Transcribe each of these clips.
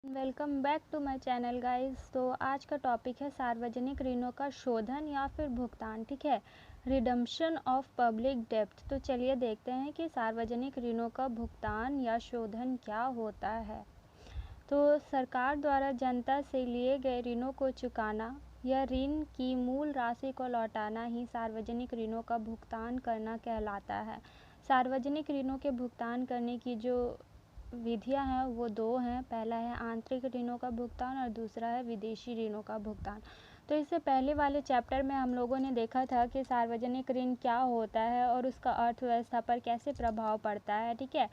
Welcome back to my channel guys. तो आज का टॉपिक है सार्वजनिक ऋणों का शोधन या फिर भुगतान। ठीक है, रिडम्पशन ऑफ पब्लिक डेब्ट। तो चलिए देखते हैं कि सार्वजनिक ऋणों का भुगतान या शोधन क्या होता है। तो सरकार द्वारा जनता से लिए गए ऋणों को चुकाना या ऋण की मूल राशि को लौटाना ही सार्वजनिक ऋणों का भुगतान करना कहलाता है। सार्वजनिक ऋणों के भुगतान करने की जो विधियां हैं वो दो हैं। पहला है आंतरिक ऋणों का भुगतान और दूसरा है विदेशी ऋणों का भुगतान। तो इससे पहले वाले चैप्टर में हम लोगों ने देखा था कि सार्वजनिक ऋण क्या होता है और उसका अर्थव्यवस्था पर कैसे प्रभाव पड़ता है। ठीक है,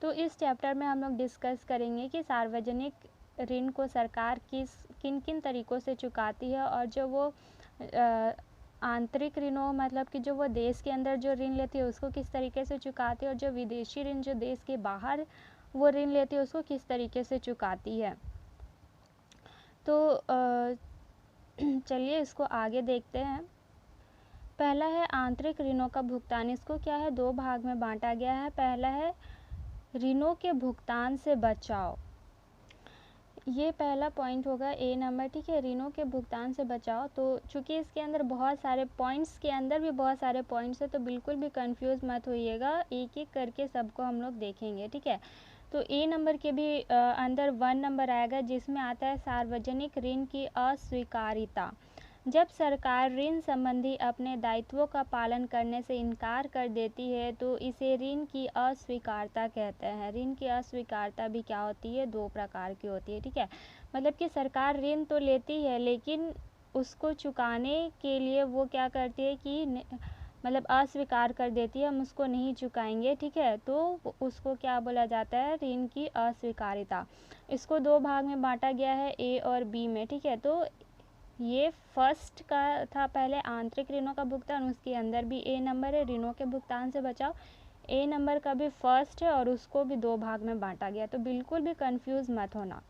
तो इस चैप्टर में हम लोग डिस्कस करेंगे कि सार्वजनिक ऋण को सरकार किन किन तरीक़ों से चुकाती है और जो वो आंतरिक ऋणों मतलब कि जो वो देश के अंदर जो ऋण लेती है उसको किस तरीके से चुकाती है और जो विदेशी ऋण जो देश के बाहर वो ऋण लेती है उसको किस तरीके से चुकाती है। तो चलिए इसको आगे देखते हैं। पहला है आंतरिक ऋणों का भुगतान। इसको क्या है, दो भाग में बांटा गया है। पहला है ऋणों के भुगतान से बचाव, ये पहला पॉइंट होगा ए नंबर। ठीक है, ऋणों के भुगतान से बचाव। तो चूंकि इसके अंदर बहुत सारे पॉइंट्स के अंदर भी बहुत सारे पॉइंट्स है तो बिल्कुल भी कंफ्यूज मत होइएगा, एक एक करके सबको हम लोग देखेंगे। ठीक है, तो ए नंबर के भी अंदर 1 नंबर आएगा जिसमें आता है सार्वजनिक ऋण की अस्वीकार्यता। जब सरकार ऋण संबंधी अपने दायित्वों का पालन करने से इनकार कर देती है तो इसे ऋण की अस्वीकार्यता कहते हैं। ऋण की अस्वीकार्यता भी क्या होती है, दो प्रकार की होती है। ठीक है, मतलब कि सरकार ऋण तो लेती है लेकिन उसको चुकाने के लिए वो क्या करती है कि मतलब अस्वीकार कर देती है, हम उसको नहीं चुकाएंगे। ठीक है, तो उसको क्या बोला जाता है, ऋण की अस्वीकार्यता। इसको दो भाग में बांटा गया है, ए और बी में। ठीक है, तो ये फर्स्ट का था पहले आंतरिक ऋणों का भुगतान, उसके अंदर भी ए नंबर है ऋणों के भुगतान से बचाव। ए नंबर का भी फर्स्ट है और उसको भी दो भाग में बांटा गया, तो बिल्कुल भी कंफ्यूज मत होना।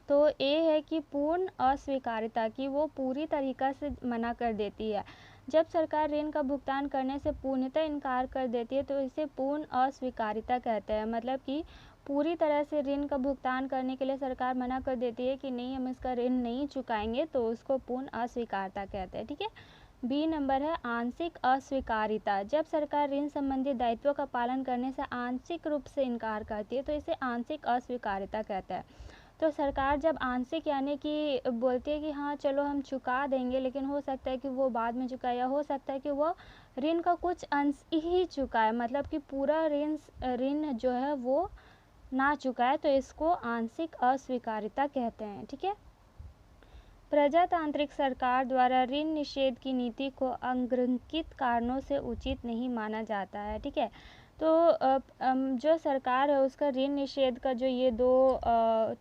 तो ए है कि पूर्ण अस्वीकार्यता, की वो पूरी तरीक़ा से मना कर देती है। जब सरकार ऋण का भुगतान करने से पूर्णतः इनकार कर देती है तो इसे पूर्ण अस्वीकार्यता कहते हैं। मतलब कि पूरी तरह से ऋण का भुगतान करने के लिए सरकार मना कर देती है कि नहीं हम इसका ऋण नहीं चुकाएंगे, तो उसको पूर्ण अस्वीकार्यता कहते हैं। ठीक है, बी नंबर है आंशिक अस्वीकार्यता। जब सरकार ऋण संबंधी दायित्वों का पालन करने से आंशिक रूप से इनकार करती है तो इसे आंशिक अस्वीकार्यता कहते हैं। तो सरकार जब आंशिक यानी कि बोलती है कि हाँ चलो हम चुका देंगे, लेकिन हो सकता है कि वो बाद में चुकाए या हो सकता है कि वो ऋण का कुछ अंश ही चुकाए, मतलब कि पूरा ऋण जो है वो ना चुकाए, तो इसको आंशिक अस्वीकार्यता कहते हैं। ठीक है, प्रजातांत्रिक सरकार द्वारा ऋण निषेध की नीति को अग्रंकित कारणों से उचित नहीं माना जाता है। ठीक है, तो जो सरकार है उसका ऋण निषेध का जो ये दो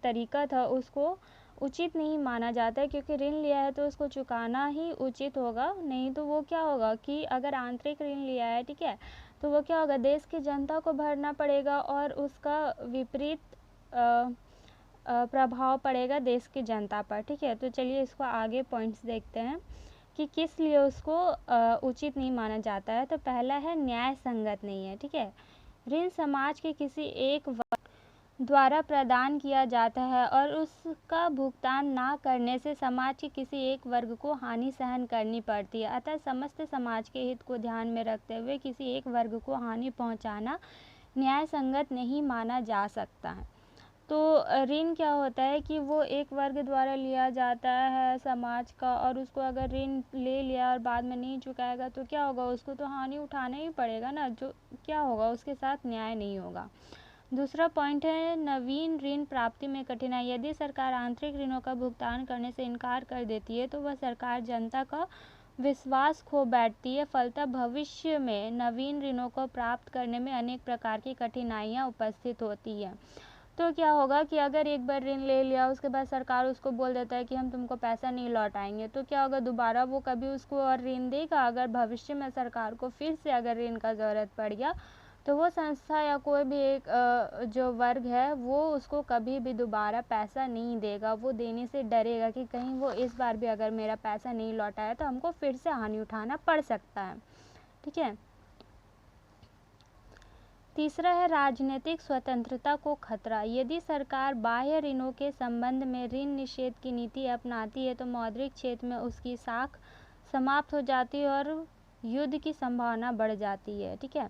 तरीका था उसको उचित नहीं माना जाता है, क्योंकि ऋण लिया है तो उसको चुकाना ही उचित होगा। नहीं तो वो क्या होगा कि अगर आंतरिक ऋण लिया है, ठीक है, तो वो क्या होगा, देश की जनता को भरना पड़ेगा और उसका विपरीत प्रभाव पड़ेगा देश की जनता पर। ठीक है, तो चलिए इसको आगे पॉइंट्स देखते हैं कि किस लिए उसको उचित नहीं माना जाता है। तो पहला है न्याय संगत नहीं है। ठीक है, ऋण समाज के किसी एक वर्ग द्वारा प्रदान किया जाता है और उसका भुगतान ना करने से समाज के किसी एक वर्ग को हानि सहन करनी पड़ती है। अतः समस्त समाज के हित को ध्यान में रखते हुए किसी एक वर्ग को हानि पहुंचाना न्याय संगत नहीं माना जा सकता है। तो ऋण क्या होता है कि वो एक वर्ग द्वारा लिया जाता है समाज का, और उसको अगर ऋण ले लिया और बाद में नहीं चुकाएगा तो क्या होगा, उसको तो हानि उठाना ही पड़ेगा ना, जो क्या होगा उसके साथ न्याय नहीं होगा। दूसरा पॉइंट है नवीन ऋण प्राप्ति में कठिनाई। यदि सरकार आंतरिक ऋणों का भुगतान करने से इनकार कर देती है तो वह सरकार जनता का विश्वास खो बैठती है। फलतः भविष्य में नवीन ऋणों को प्राप्त करने में अनेक प्रकार की कठिनाइयाँ उपस्थित होती हैं। तो क्या होगा कि अगर एक बार ऋण ले लिया उसके बाद सरकार उसको बोल देता है कि हम तुमको पैसा नहीं लौटाएंगे, तो क्या होगा, दोबारा वो कभी उसको और ऋण देगा। अगर भविष्य में सरकार को फिर से अगर ऋण का ज़रूरत पड़ गया तो वो संस्था या कोई भी एक जो वर्ग है वो उसको कभी भी दोबारा पैसा नहीं देगा। वो देने से डरेगा कि कहीं वो इस बार भी अगर मेरा पैसा नहीं लौटाया तो हमको फिर से हानि उठाना पड़ सकता है। ठीक है, तीसरा है राजनीतिक स्वतंत्रता को खतरा। यदि सरकार बाह्य ऋणों के संबंध में ऋण निषेध की नीति अपनाती है तो मौद्रिक क्षेत्र में उसकी साख समाप्त हो जाती है और युद्ध की संभावना बढ़ जाती है। ठीक है,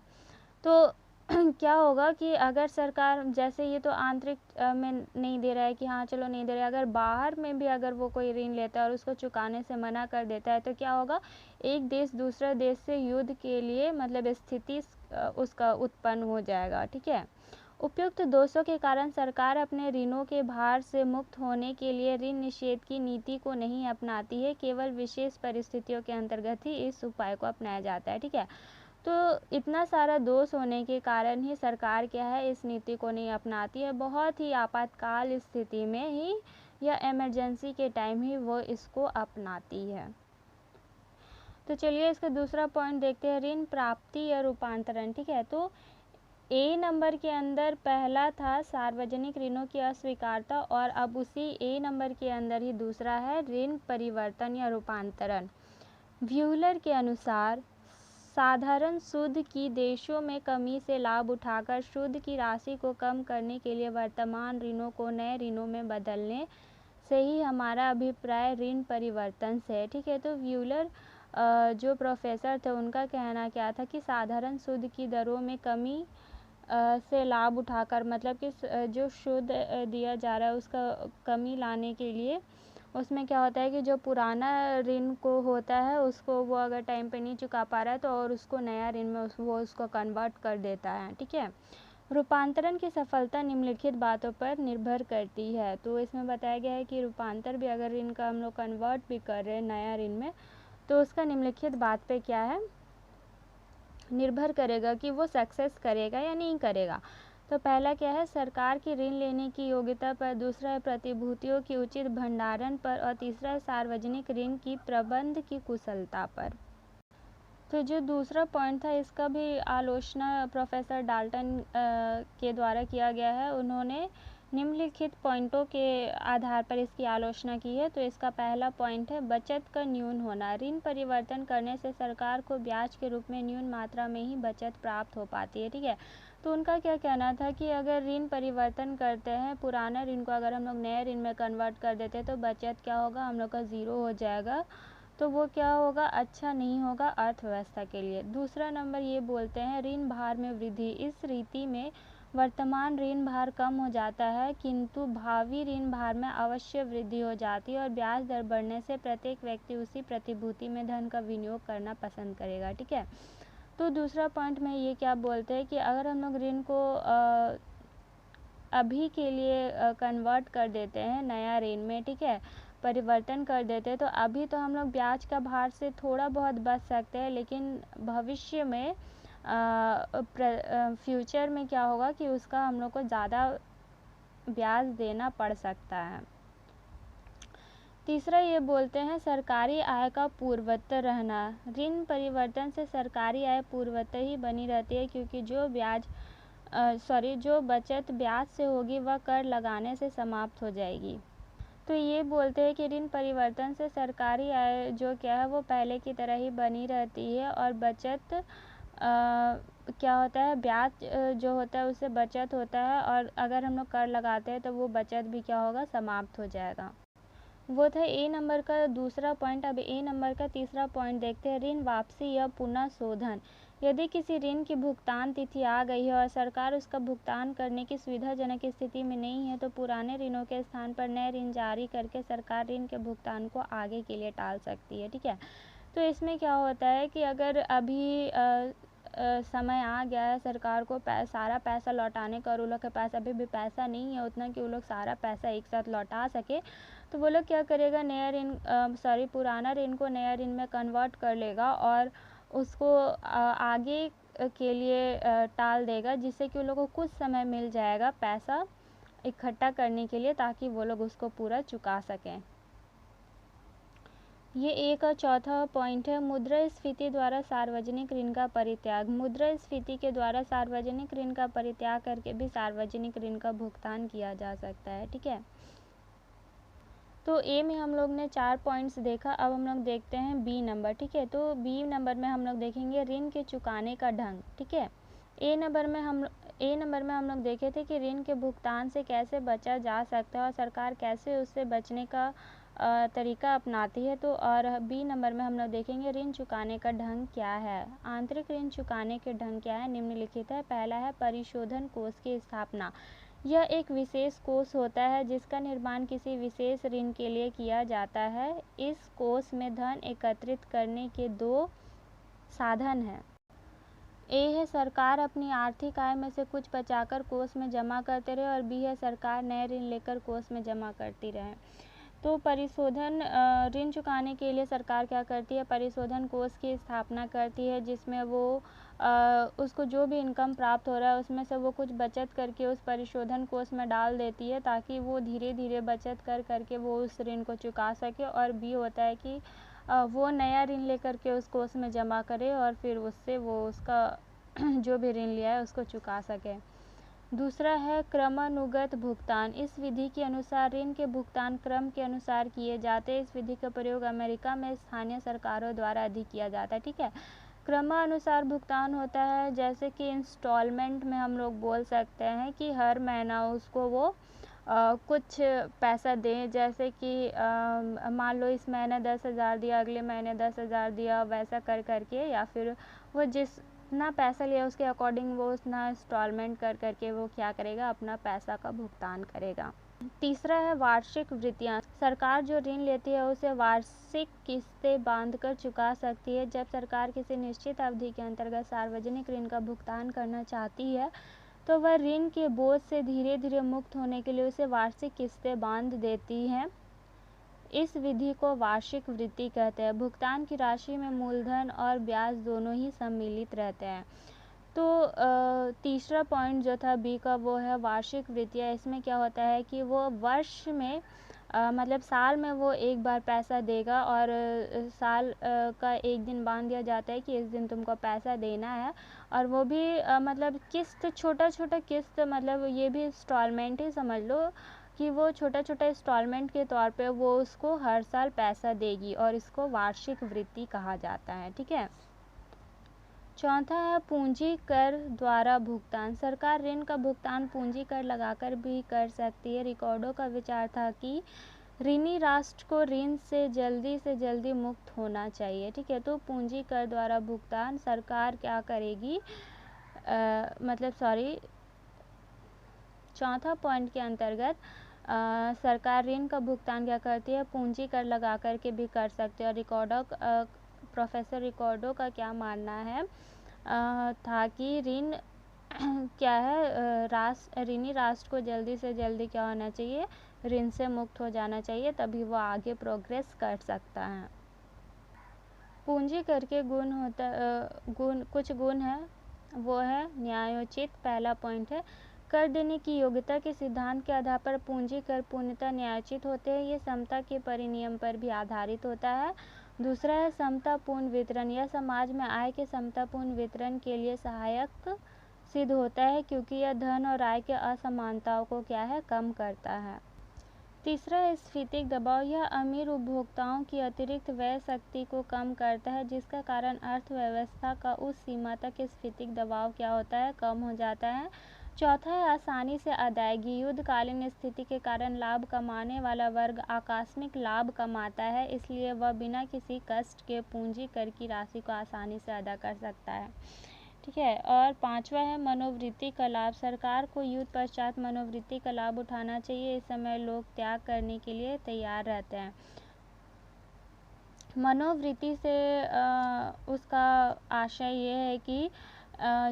तो क्या होगा कि अगर सरकार, जैसे ये तो आंतरिक में नहीं दे रहा है कि हाँ चलो नहीं दे रहा है, अगर बाहर में भी अगर वो कोई ऋण लेता है और उसको चुकाने से मना कर देता है तो क्या होगा, एक देश दूसरे देश से युद्ध के लिए मतलब स्थिति उसका उत्पन्न हो जाएगा। ठीक है, उपयुक्त दोषों के कारण सरकार अपने ऋणों के भार से मुक्त होने के लिए ऋण निषेध की नीति को नहीं अपनाती है, केवल विशेष परिस्थितियों के अंतर्गत ही इस उपाय को अपनाया जाता है। ठीक है, तो इतना सारा दोष होने के कारण ही सरकार क्या है, इस नीति को नहीं अपनाती है। बहुत ही आपातकाल स्थिति में ही या इमरजेंसी के टाइम ही वो इसको अपनाती है। तो चलिए इसका दूसरा पॉइंट देखते हैं, ऋण प्राप्ति या रूपांतरण। ठीक है, तो ए नंबर के अंदर पहला था सार्वजनिक ऋणों की अस्वीकारता और अब उसी ए नंबर के अंदर ही दूसरा है ऋण परिवर्तन या रूपांतरण। व्यूलर के अनुसार साधारण सूद की देशों में कमी से लाभ उठाकर सूद की राशि को कम करने के लिए वर्तमान ऋणों को नए ऋणों में बदलने से ही हमारा अभिप्राय ऋण परिवर्तन से है। ठीक है, तो व्यूलर जो प्रोफेसर थे उनका कहना क्या था कि साधारण सूद की दरों में कमी से लाभ उठाकर, मतलब कि जो सूद दिया जा रहा है उसका कमी लाने के लिए उसमें क्या होता है कि जो पुराना ऋण को होता है उसको वो अगर टाइम पे नहीं चुका पा रहा है तो और उसको नया ऋण में वो उसको कन्वर्ट कर देता है। ठीक है, रूपांतरण की सफलता निम्नलिखित बातों पर निर्भर करती है। तो इसमें बताया गया है कि रूपांतर भी अगर ऋण का हम लोग कन्वर्ट भी कर रहे हैं नया ऋण में तो उसका निम्नलिखित बात पे क्या है, निर्भर करेगा कि वो सक्सेस करेगा या नहीं करेगा। तो पहला क्या है, सरकार की ऋण लेने की योग्यता पर, दूसरा है प्रतिभूतियों की उचित भंडारण पर और तीसरा है सार्वजनिक ऋण की प्रबंध की कुशलता पर। तो जो दूसरा पॉइंट था इसका भी आलोचना प्रोफेसर डाल्टन के द्वारा किया गया है। उन्होंने निम्नलिखित पॉइंटों के आधार पर इसकी आलोचना की है। तो इसका पहला पॉइंट है बचत का न्यून होना। ऋण परिवर्तन करने से सरकार को ब्याज के रूप में न्यून मात्रा में ही बचत प्राप्त हो पाती है। ठीक है, तो उनका क्या कहना था कि अगर ऋण परिवर्तन करते हैं, पुराना ऋण को अगर हम लोग नए ऋण में कन्वर्ट कर देते हैं तो बचत क्या होगा, हम लोग का ज़ीरो हो जाएगा। तो वो क्या होगा, अच्छा नहीं होगा अर्थव्यवस्था के लिए। दूसरा नंबर ये बोलते हैं ऋण भार में वृद्धि। इस रीति में वर्तमान ऋण भार कम हो जाता है किंतु भावी ऋण भार में अवश्य वृद्धि हो जाती है और ब्याज दर बढ़ने से प्रत्येक व्यक्ति उसी प्रतिभूति में धन का विनियोग करना पसंद करेगा। ठीक है, तो दूसरा पॉइंट में ये क्या बोलते हैं कि अगर हम लोग ऋण को अभी के लिए कन्वर्ट कर देते हैं नया ऋण में, ठीक है, परिवर्तन कर देते हैं तो अभी तो हम लोग ब्याज का भार से थोड़ा बहुत बच सकते हैं, लेकिन भविष्य में फ्यूचर में क्या होगा कि उसका हम लोग को ज़्यादा ब्याज देना पड़ सकता है। तीसरा ये बोलते हैं सरकारी आय का पूर्वत रहना। ऋण परिवर्तन से सरकारी आय पूर्वत ही बनी रहती है क्योंकि जो बचत ब्याज से होगी वह कर लगाने से समाप्त हो जाएगी। तो ये बोलते हैं कि ऋण परिवर्तन से सरकारी आय जो क्या है वो पहले की तरह ही बनी रहती है और बचत क्या होता है, ब्याज जो होता है उससे बचत होता है और अगर हम लोग कर लगाते हैं तो वो बचत भी क्या होगा, समाप्त हो जाएगा। वो था ए नंबर का दूसरा पॉइंट। अब ए नंबर का तीसरा पॉइंट देखते हैं ऋण वापसी या पुनः शोधन। यदि किसी ऋण की भुगतान तिथि आ गई है और सरकार उसका भुगतान करने की सुविधाजनक स्थिति में नहीं है तो पुराने ऋणों के स्थान पर नए ऋण जारी करके सरकार ऋण के भुगतान को आगे के लिए टाल सकती है। ठीक है, तो इसमें क्या होता है कि अगर अभी समय आ गया है सरकार को सारा पैसा लौटाने का और उन लोग के पास अभी भी पैसा नहीं है उतना कि वो लोग सारा पैसा एक साथ लौटा सके, तो वो लोग क्या करेगा, नया ऋण पुराना ऋण को नया ऋण में कन्वर्ट कर लेगा और उसको आगे के लिए टाल देगा, जिससे कि उन लोगों को कुछ समय मिल जाएगा पैसा इकट्ठा करने के लिए ताकि वो लोग उसको पूरा चुका सकें। ये एक और चौथा पॉइंट है मुद्रास्फीति द्वारा सार्वजनिक ऋण का परित्याग। मुद्रास्फीति के द्वारा सार्वजनिक ऋण का परित्याग करके भी सार्वजनिक ऋण का भुगतान किया जा सकता है। ठीक है, तो ए में हम लोग ने 4 पॉइंट्स देखा। अब हम लोग देखते हैं बी नंबर। ठीक है, तो बी नंबर में हम लोग देखेंगे ऋण के चुकाने का ढंग। ठीक है, ए नंबर में हम लोग देखे थे कि ऋण के भुगतान से कैसे बचा जा सकता है और सरकार कैसे उससे बचने का तरीका अपनाती है। तो और बी नंबर में हम लोग देखेंगे ऋण चुकाने का ढंग क्या है। आंतरिक ऋण चुकाने के ढंग क्या है, निम्नलिखित है। पहला है परिशोधन कोष की स्थापना। यह एक विशेष कोष होता है जिसका निर्माण किसी विशेष ऋण के लिए किया जाता है। इस कोष में धन एकत्रित करने के दो साधन हैं। ए है सरकार अपनी आर्थिक आय में से कुछ बचाकर कोष में जमा करते रहे और बी है सरकार नए ऋण लेकर कोष में जमा करती रहे। तो परिशोधन ऋण चुकाने के लिए सरकार क्या करती है, परिशोधन कोष की स्थापना करती है जिसमें वो उसको जो भी इनकम प्राप्त हो रहा है उसमें से वो कुछ बचत करके उस परिशोधन कोष में डाल देती है ताकि वो धीरे धीरे बचत कर करके वो उस ऋण को चुका सके। और बी होता है कि वो नया ऋण लेकर के उस कोष में जमा करे और फिर उससे वो उसका जो भी ऋण लिया है उसको चुका सके। दूसरा है क्रमानुगत भुगतान। इस विधि के अनुसार ऋण के भुगतान क्रम के अनुसार किए जाते हैं। इस विधि का प्रयोग अमेरिका में स्थानीय सरकारों द्वारा अधिक किया जाता है। ठीक है, क्रमानुसार भुगतान होता है जैसे कि इंस्टॉलमेंट में हम लोग बोल सकते हैं कि हर महीना उसको वो कुछ पैसा दें, जैसे कि मान लो इस महीने 10,000 दिया, अगले महीने 10,000 दिया, वैसा कर करके, या फिर वो जितना पैसा लिया उसके अकॉर्डिंग वो उतना इंस्टॉलमेंट कर करके वो क्या करेगा, अपना पैसा का भुगतान करेगा। तीसरा है वार्षिक वृत्तियाँ। सरकार जो ऋण लेती है उसे वार्षिक किस्तें बांधकर चुका सकती है। जब सरकार किसी निश्चित अवधि के अंतर्गत सार्वजनिक ऋण का भुगतान करना चाहती है तो वह ऋण के बोझ से धीरे धीरे मुक्त होने के लिए उसे वार्षिक किस्तें बांध देती है। इस विधि को वार्षिक वृत्ति कहते हैं। भुगतान की राशि में मूलधन और ब्याज दोनों ही सम्मिलित रहते हैं। तो तीसरा पॉइंट जो था बी का वो है वार्षिक वृत्तियाँ। इसमें क्या होता है कि वो वर्ष में मतलब साल में वो एक बार पैसा देगा और साल का एक दिन बांध दिया जाता है कि इस दिन तुमको पैसा देना है। और वो भी मतलब किस्त, छोटा छोटा किस्त, मतलब ये भी इंस्टॉलमेंट ही समझ लो कि वो छोटा छोटा इंस्टॉलमेंट के तौर पे वो उसको हर साल पैसा देगी और इसको वार्षिक वृत्ति कहा जाता है। ठीक है। चौथा है पूंजी कर द्वारा भुगतान। सरकार ऋण का भुगतान पूंजी कर लगाकर भी कर सकती है। रिकॉर्डों का विचार था कि ऋणी राष्ट्र को ऋण से जल्दी मुक्त होना चाहिए। ठीक है, तो पूंजी कर द्वारा भुगतान सरकार क्या करेगी, चौथा पॉइंट के अंतर्गत सरकार ऋण का भुगतान क्या करती है, पूंजी कर लगा कर के भी कर सकते हैं। और प्रोफेसर रिकॉर्डो का क्या मानना है था कि ऋण क्या है, ऋणी राष्ट्र को जल्दी से जल्दी क्या होना चाहिए, ऋण से मुक्त हो जाना चाहिए, तभी वो आगे प्रोग्रेस कर सकता है। पूंजी कर के कुछ गुण है, वो है न्यायोचित। पहला पॉइंट है कर देने की योग्यता के सिद्धांत के आधार पर पूंजी कर पूर्णतः न्यायोचित होते हैं। ये समता के परिनियम पर भी आधारित होता है। दूसरा है समतापूर्ण वितरण। यह समाज में आय के समतापूर्ण वितरण के लिए सहायक सिद्ध होता है क्योंकि यह धन और आय के असमानताओं को क्या है, कम करता है। तीसरा है स्फीतिक दबाव। यह अमीर उपभोक्ताओं की अतिरिक्त व्यय शक्ति को कम करता है जिसका कारण अर्थव्यवस्था का उस सीमा तक स्फीतिक दबाव क्या होता है, कम हो जाता है। चौथा है आसानी से अदायगी। युद्धकालीन स्थिति के कारण लाभ कमाने वाला वर्ग आकस्मिक लाभ कमाता है, इसलिए वह बिना किसी कष्ट के पूंजी कर की राशि को आसानी से अदा कर सकता है। ठीक है। और पांचवा है मनोवृत्ति का लाभ। सरकार को युद्ध पश्चात मनोवृत्ति का लाभ उठाना चाहिए। इस समय लोग त्याग करने के लिए तैयार रहते हैं। मनोवृत्ति से उसका आशय ये है कि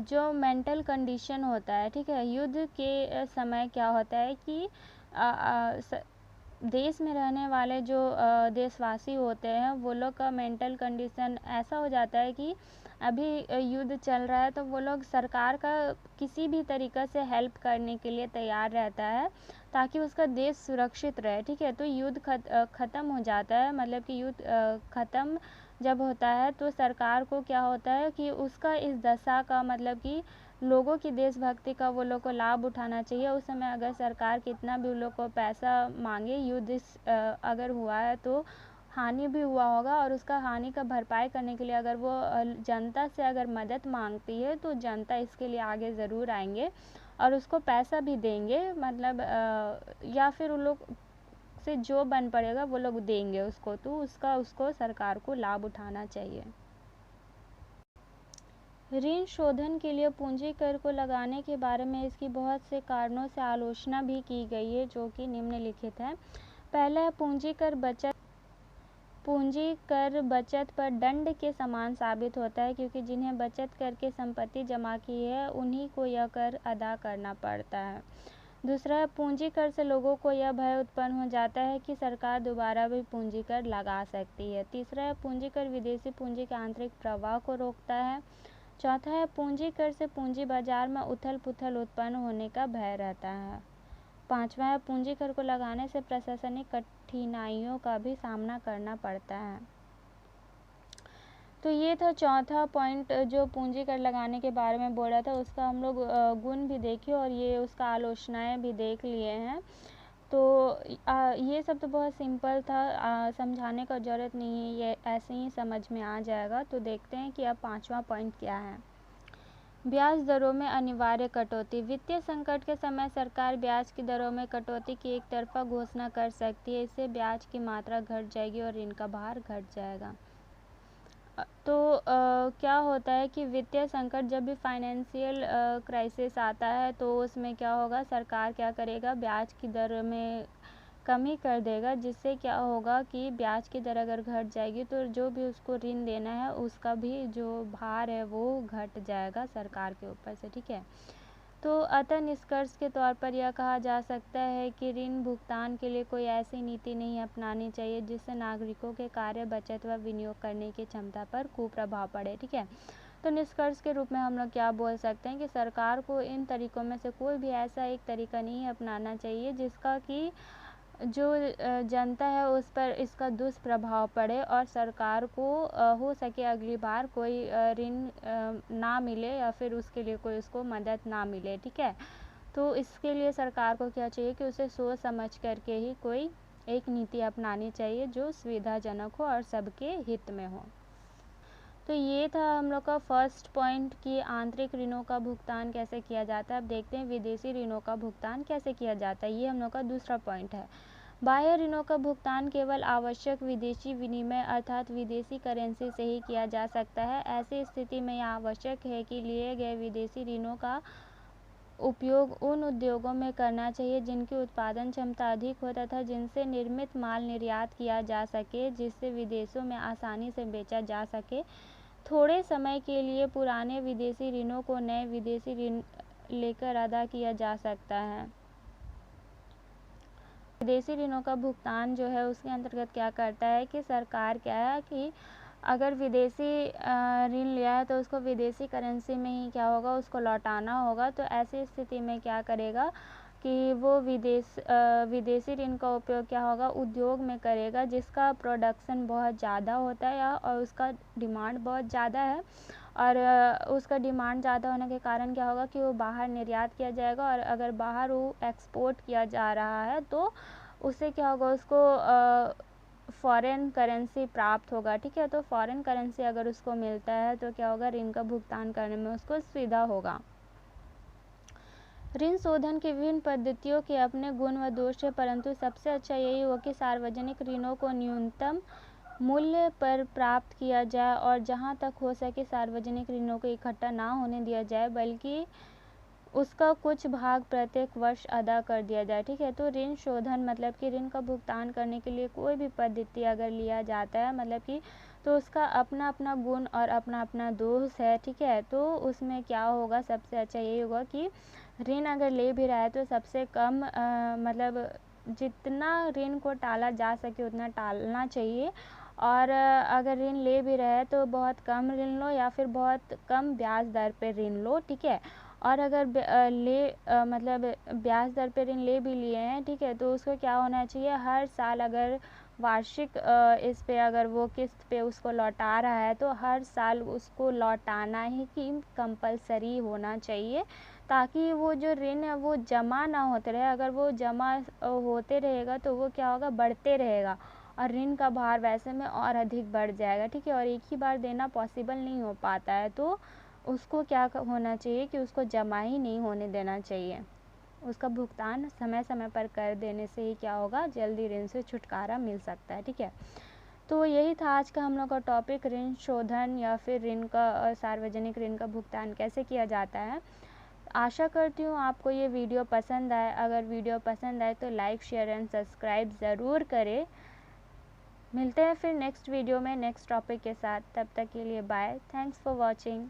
जो मेंटल कंडीशन होता है, ठीक है, युद्ध के समय क्या होता है कि देश में रहने वाले जो देशवासी होते हैं वो लोग का मेंटल कंडीशन ऐसा हो जाता है कि अभी युद्ध चल रहा है तो वो लोग सरकार का किसी भी तरीक़ा से हेल्प करने के लिए तैयार रहता है ताकि उसका देश सुरक्षित रहे। ठीक है, तो युद्ध ख़त्म हो जाता है, मतलब कि युद्ध ख़त्म जब होता है तो सरकार को क्या होता है कि उसका इस दशा का, मतलब कि लोगों की देशभक्ति का वो लोग को लाभ उठाना चाहिए। उस समय अगर सरकार कितना भी उन लोग को पैसा मांगे, युद्ध अगर हुआ है तो हानि भी हुआ होगा, और उसका हानि का भरपाई करने के लिए अगर वो जनता से अगर मदद मांगती है तो जनता इसके लिए आगे ज़रूर आएंगे और उसको पैसा भी देंगे, मतलब या फिर उन लोग से जो बन पड़ेगा वो लोग देंगे उसको, तो उसको सरकार को लाभ उठाना चाहिए। ऋण शोधन के लिए पूंजी कर को लगाने के बारे में इसकी बहुत से कारणों से आलोचना भी की गई है, जो कि निम्नलिखित है। पहला है पूंजी कर बचत पर दंड के समान साबित होता है, क्योंकि जिन्हें बचत करके संपत्ति जमा की है उन्हीं को यह कर अदा करना पड़ता है। दूसरा है पूंजी कर से लोगों को यह भय उत्पन्न हो जाता है कि सरकार दोबारा भी पूंजी कर लगा सकती है। तीसरा है पूंजी कर विदेशी पूंजी के आंतरिक प्रवाह को रोकता है। चौथा है पूंजी कर से पूंजी बाजार में उथल पुथल उत्पन्न होने का भय रहता है। पांचवा है पूंजी कर को लगाने से प्रशासनिक कठिनाइयों का भी सामना करना पड़ता है। तो ये था चौथा पॉइंट जो पूंजी कर लगाने के बारे में बोल रहा था, उसका हम लोग गुण भी देखे और ये उसका आलोचनाएं भी देख लिए हैं। तो ये सब तो बहुत सिंपल था, समझाने का ज़रूरत नहीं है, ये ऐसे ही समझ में आ जाएगा। तो देखते हैं कि अब पांचवा पॉइंट क्या है। ब्याज दरों में अनिवार्य कटौती। वित्तीय संकट के समय सरकार ब्याज की दरों में कटौती की एक तरफा घोषणा कर सकती है। इससे ब्याज की मात्रा घट जाएगी और ऋण का भार घट जाएगा। तो क्या होता है कि वित्तीय संकट जब भी फाइनेंशियल क्राइसिस आता है तो उसमें क्या होगा, सरकार क्या करेगा, ब्याज की दर में कमी कर देगा, जिससे क्या होगा कि ब्याज की दर अगर घट जाएगी तो जो भी उसको ऋण देना है उसका भी जो भार है वो घट जाएगा सरकार के ऊपर से, ठीक है। तो अतः निष्कर्ष के तौर पर यह कहा जा सकता है कि ऋण भुगतान के लिए कोई ऐसी नीति नहीं अपनानी चाहिए जिससे नागरिकों के कार्य, बचत व विनियोग करने की क्षमता पर कुप्रभाव पड़े, ठीक है। तो निष्कर्ष के रूप में हम लोग क्या बोल सकते हैं कि सरकार को इन तरीकों में से कोई भी ऐसा एक तरीका नहीं अपनाना चाहिए जिसका कि जो जनता है उस पर इसका दुष्प्रभाव पड़े और सरकार को हो सके अगली बार कोई ऋण ना मिले या फिर उसके लिए कोई उसको मदद ना मिले, ठीक है। तो इसके लिए सरकार को क्या चाहिए कि उसे सोच समझ करके ही कोई एक नीति अपनानी चाहिए जो सुविधाजनक हो और सबके हित में हो। तो ये था हम लोग का फर्स्ट पॉइंट कि आंतरिक ऋणों का भुगतान कैसे किया जाता है। अब देखते हैं विदेशी ऋणों का भुगतान कैसे किया जाता है। ये हम लोग का दूसरा पॉइंट है। बाह्य ऋणों का भुगतान केवल आवश्यक विदेशी विनिमय अर्थात विदेशी करेंसी से ही किया जा सकता है। ऐसी स्थिति में यह आवश्यक है कि लिए गए विदेशी ऋणों का उपयोग उन उद्योगों में करना चाहिए जिनकी उत्पादन क्षमता अधिक हो तथा जिनसे निर्मित माल निर्यात किया जा सके, जिससे विदेशों में आसानी से बेचा जा सके। थोड़े समय के लिए पुराने विदेशी ऋणों को नए विदेशी ऋण लेकर अदा किया जा सकता है। विदेशी ऋणों का भुगतान जो है उसके अंतर्गत क्या करता है कि सरकार क्या है कि अगर विदेशी ऋण लिया है तो उसको विदेशी करेंसी में ही क्या होगा, उसको लौटाना होगा। तो ऐसी स्थिति में क्या करेगा कि वो विदेशी ऋण का उपयोग क्या होगा, उद्योग में करेगा जिसका प्रोडक्शन बहुत ज़्यादा होता है और उसका डिमांड बहुत ज़्यादा है। और उसका डिमांड ज़्यादा होने के कारण क्या होगा कि वो बाहर निर्यात किया जाएगा, और अगर बाहर वो एक्सपोर्ट किया जा रहा है तो उससे क्या होगा, उसको फॉरेन करेंसी प्राप्त होगा, ठीक है। तो फॉरेन करेंसी अगर उसको मिलता है तो क्या होगा, ऋण का भुगतान करने में उसको सुविधा होगा। ऋण शोधन की विभिन्न पद्धतियों के अपने गुण व दोष है, परंतु सबसे अच्छा यही हो कि सार्वजनिक ऋणों को न्यूनतम मूल्य पर प्राप्त किया जाए और जहां तक हो सके सार्वजनिक ऋणों को इकट्ठा ना होने दिया जाए, बल्कि उसका कुछ भाग प्रत्येक वर्ष अदा कर दिया जाए, ठीक है। तो ऋण शोधन मतलब कि ऋण का भुगतान करने के लिए कोई भी पद्धति अगर लिया जाता है मतलब कि तो उसका अपना अपना गुण और अपना अपना दोष है, ठीक है। तो उसमें क्या होगा, सबसे अच्छा यही होगा कि ऋण अगर ले भी रहा है तो सबसे कम मतलब जितना ऋण को टाला जा सके उतना टालना चाहिए। और अगर ऋण ले भी रहे हैं तो बहुत कम ऋण लो या फिर बहुत कम ब्याज दर पे ऋण लो, ठीक है। और अगर मतलब ब्याज दर पे ऋण ले भी लिए हैं, ठीक है, तो उसको क्या होना चाहिए, हर साल अगर वार्षिक इस पे अगर वो किस्त पे उसको लौटा रहा है तो हर साल उसको लौटाना ही कि कंपलसरी होना चाहिए, ताकि वो जो ऋण है वो जमा ना होते रहे। अगर वो जमा होते रहेगा तो वो क्या होगा, बढ़ते रहेगा, और ऋण का भार वैसे में और अधिक बढ़ जाएगा, ठीक है। और एक ही बार देना पॉसिबल नहीं हो पाता है, तो उसको क्या होना चाहिए कि उसको जमा ही नहीं होने देना चाहिए। उसका भुगतान समय समय पर कर देने से ही क्या होगा, जल्दी ऋण से छुटकारा मिल सकता है, ठीक है। तो यही था आज का हम लोग का टॉपिक, ऋण शोधन या फिर ऋण का सार्वजनिक ऋण का भुगतान कैसे किया जाता है। आशा करती हूँ आपको ये वीडियो पसंद आए। अगर वीडियो पसंद आए तो लाइक, शेयर एंड सब्सक्राइब ज़रूर करें। मिलते हैं फिर नेक्स्ट वीडियो में नेक्स्ट टॉपिक के साथ। तब तक के लिए बाय। Thanks for watching.